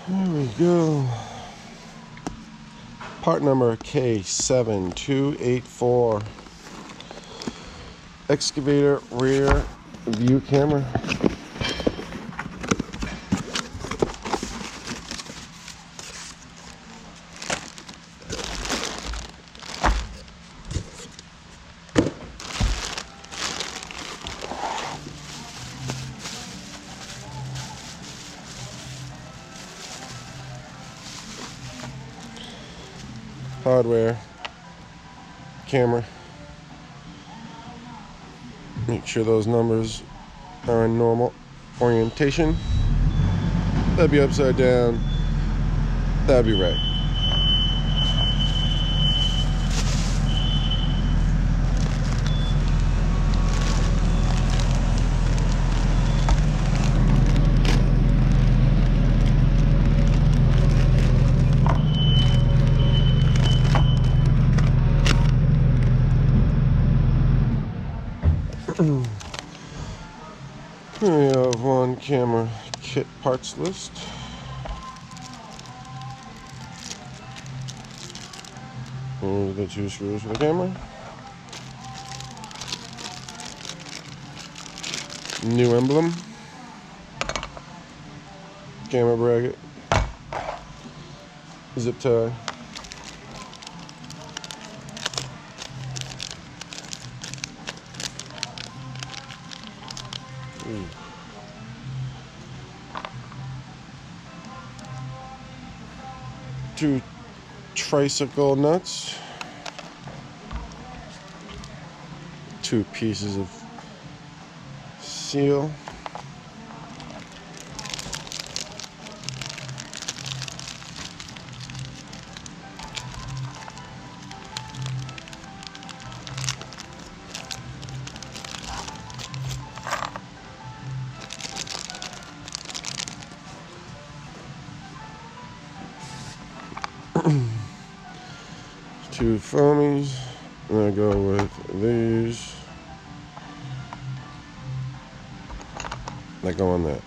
There we go. Part number K7284. Excavator rear view camera. Hardware, camera. Make sure those numbers are in normal orientation. That'd be upside down. That'd be right. We have one camera kit parts list. Here's the 2 screws for the camera. New emblem. Camera bracket. Zip tie. Two tricycle nuts, 2 pieces of seal, two foamies, and I go with these that go on that.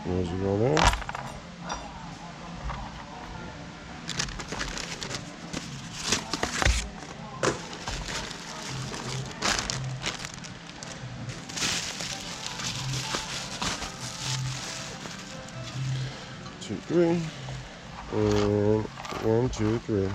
Those will go there. Two, 3, and 1, 2, 3.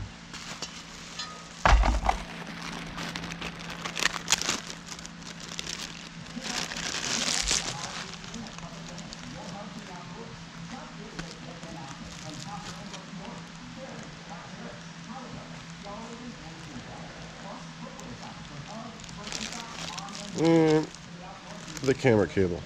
And the camera cable.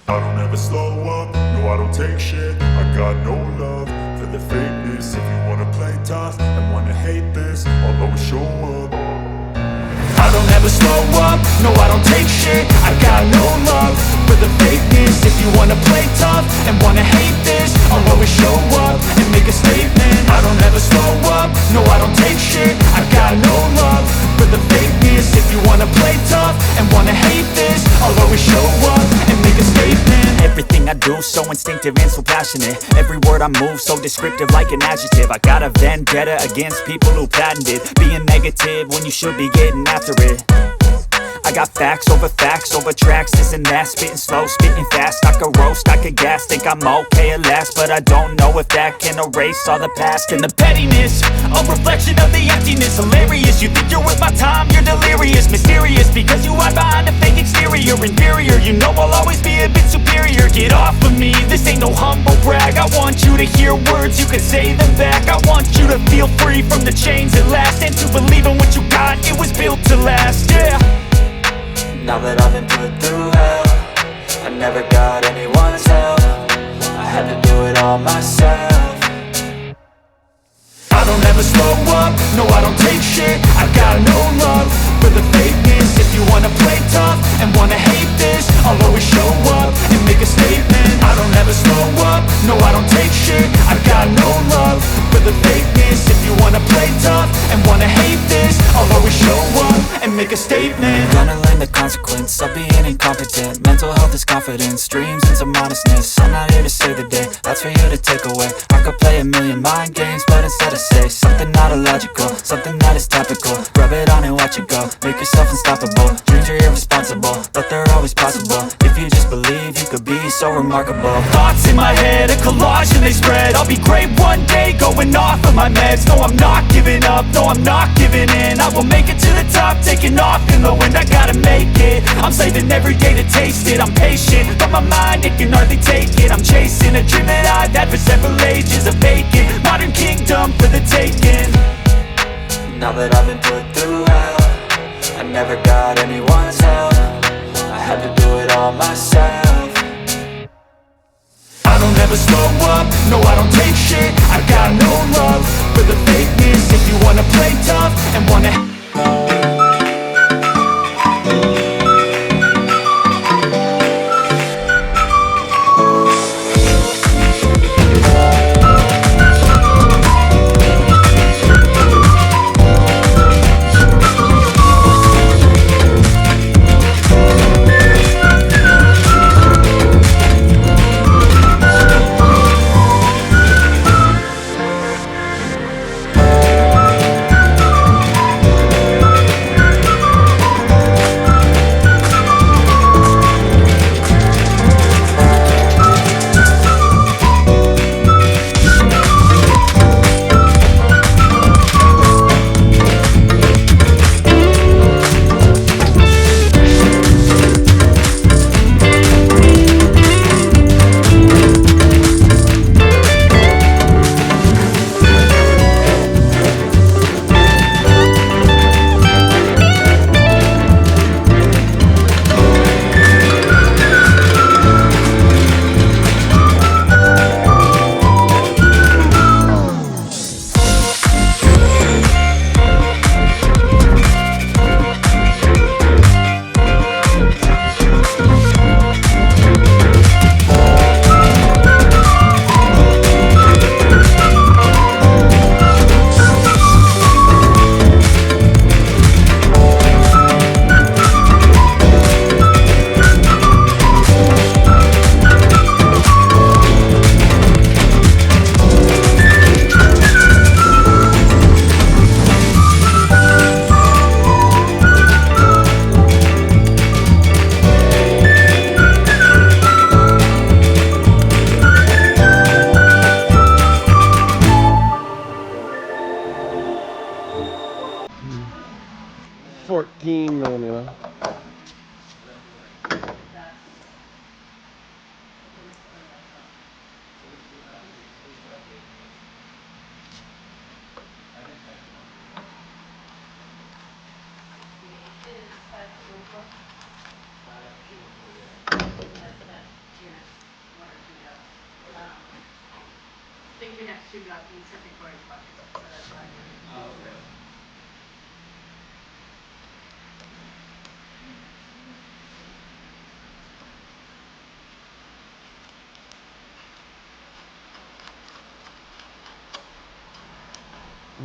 I don't ever slow up, no I don't take shit. I got no love for the fakeness. If you wanna play tough and wanna hate this, I'll always show up. I don't ever slow up, no I don't take shit. I got no love for the fakeness. If you wanna play tough and wanna hate this, I'll always show up and make a statement. I don't ever slow up, no I don't take shit. I got no love for the fakeness. If you wanna play tough and wanna hate this, I'll always show up and make a statement. Everything I do so instinctive and so passionate. Every word I move so descriptive like an adjective. I got a vendetta against people who patented being negative when you should be getting after it. I got facts over tracks, this and that. Spitting slow, spitting fast. I could roast, I could gas. Think I'm okay at last, but I don't know if that can erase all the past. And the pettiness, a reflection of the emptiness. Hilarious, you think you're worth my time, you're delirious. Mysterious, because you hide behind a fake exterior. Inferior, you know I'll you to hear words, you can say them back. I want you to feel free from the chains at last, and to believe in what you got, it was built to last, yeah. Now that I've been put through hell, I never got anyone's help, I had to do it all myself. I don't ever slow up, no I don't take shit, I got no love for the fakeness. If you wanna play tough and wanna hate this, I'll always show up and make a statement. I don't ever slow up, no I don't take shit, I got no love for the fakeness. If you wanna play tough and wanna hate this, I'll always show up and make a statement. Gonna learn the consequence of being incompetent. Mental health is confidence, dreams and some honestness. I'm not here to save the day, that's for you to take away. I could play a million mind games, but instead I say something not illogical, something that is topical. Rub it on and watch it go, make yourself unstoppable. Dreams are irresponsible, but they're always possible. If you just believe, you could be so remarkable. Thoughts in my head, a collage and they spread. I'll be great one day, going off of my meds. No, I'm not giving up, no, I'm not giving in. I will make it to the top, taking off in the wind. I gotta make it, I'm saving every day to taste it. I'm patient, but my mind, it can hardly take it. I'm chasing a dream that I've had for several ages. A vacant, modern kingdom for the taking. Now that I've been put through hell, I never got anyone's help, I had to do it all myself. I don't ever slow up, no I don't take shit, I got no love for the fakeness. If you wanna play tough and wanna $14 million.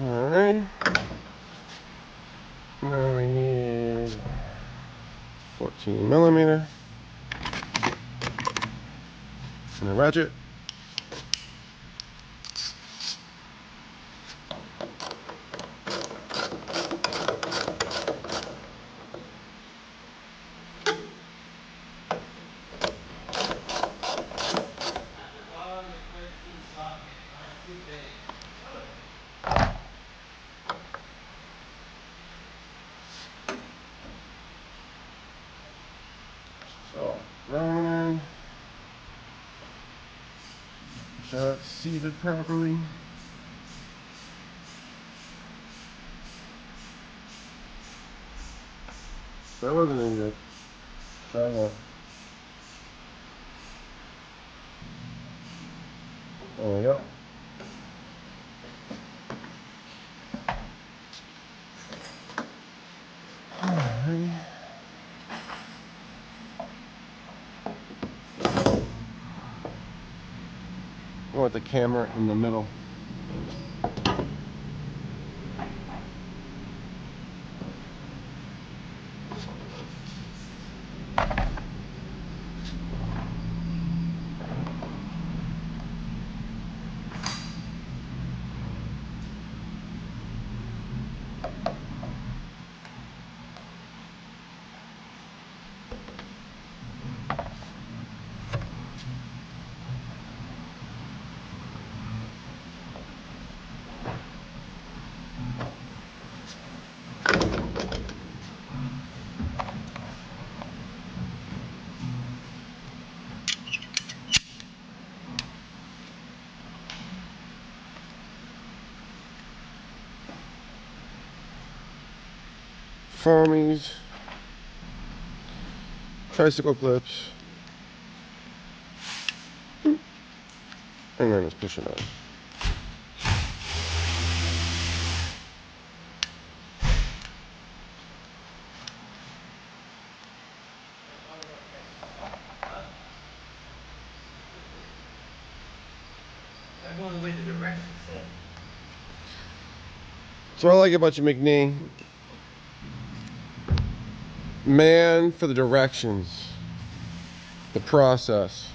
Alright. Now we need 14mm and a ratchet. So, running. sure it's seated properly. That wasn't any good. Try that. There we go. Alright. I want the camera in the middle. Farmies, tricycle clips, and then just push it on. I'm going the way the directions said. That's what I like about you, McNee. Man for the directions, the process.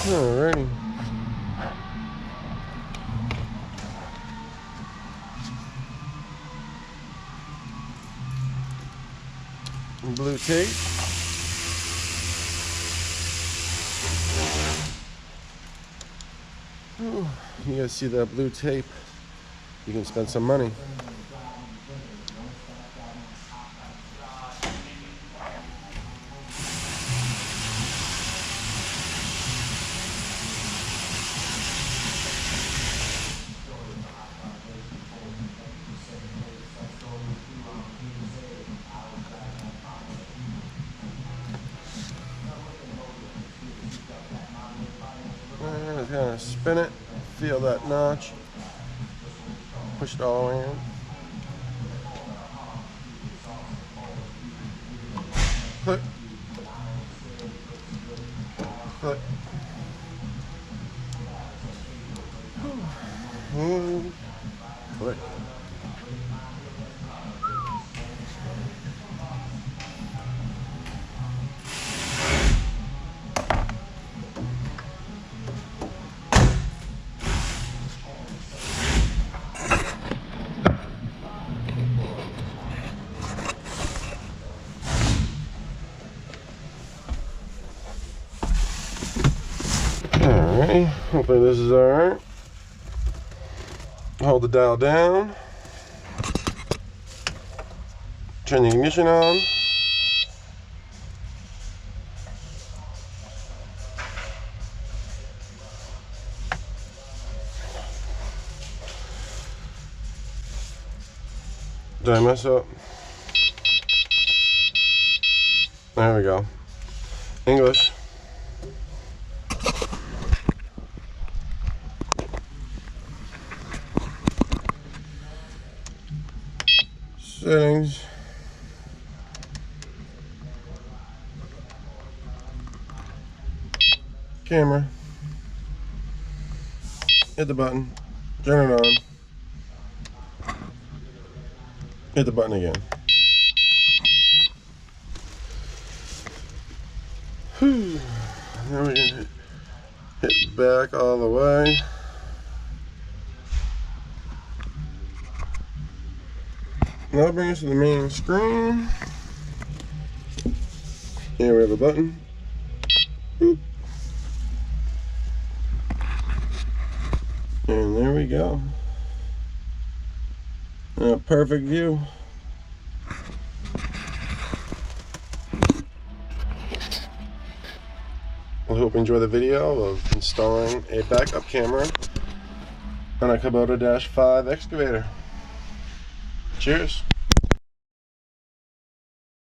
Alrighty. Blue tape. Ooh, you guys see that blue tape? You can spend some money. And just kind of spin it, feel that notch, push it all the way in. Click. Click. Click. Alright, hopefully this is alright. Hold the dial down. Turn the ignition on. Did I mess up? There we go. English. Settings. Camera. Hit the button. Turn it on. Hit the button again. Whew. Now we can hit back all the way. That'll bring us to the main screen. Here we have a button. Boop. And there we go. A perfect view. I hope you enjoy the video of installing a backup camera on a Kubota -5 excavator. Cheers.